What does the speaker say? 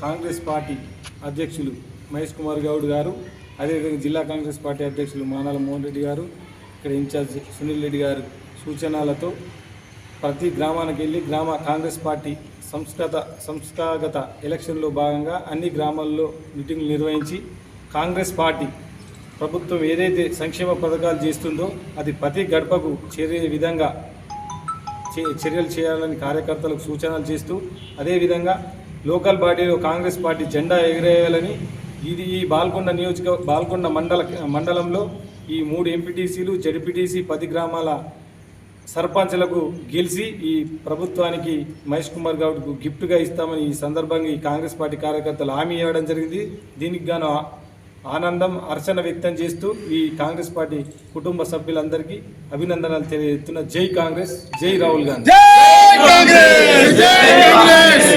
Congress party అధ్యక్షులు మహేష్ కుమార్ గౌడ్ గారు, అదేవిధంగా జిల్లా కాంగ్రెస్ పార్టీ అధ్యక్షులు మానాల మోహన్ రెడ్డి గారు, ఇక్కడ ఇన్ఛార్జ్ సునీల్ రెడ్డి గారు సూచనలతో ప్రతి గ్రామానికి వెళ్ళి గ్రామ కాంగ్రెస్ పార్టీ సంస్థాగత ఎలక్షన్లో భాగంగా అన్ని గ్రామాల్లో మీటింగ్లు నిర్వహించి కాంగ్రెస్ పార్టీ ప్రభుత్వం ఏదైతే సంక్షేమ పథకాలు చేస్తుందో అది ప్రతి గడపకు చేరే విధంగా చర్యలు చేయాలని కార్యకర్తలకు సూచనలు చేస్తూ, అదేవిధంగా లోకల్ బాడీలో కాంగ్రెస్ పార్టీ జెండా ఎగిరేయాలని ఈ బాల్కొండ మండలంలో ఈ 3 ఎంపీటీసీలు జడ్పీటీసీ 10 గ్రామాల సర్పంచ్లకు గెలిచి ఈ ప్రభుత్వానికి మహేష్ కుమార్ గౌడ్కు గిఫ్ట్గా ఇస్తామని ఈ సందర్భంగా ఈ కాంగ్రెస్ పార్టీ కార్యకర్తలు హామీ ఇవ్వడం జరిగింది. దీనికి గాను ఆనందం హర్షణ వ్యక్తం చేస్తూ ఈ కాంగ్రెస్ పార్టీ కుటుంబ సభ్యులందరికీ అభినందనలు తెలియజేస్తున్న జై కాంగ్రెస్, జై రాహుల్ గాంధీ. జై కాంగ్రెస్.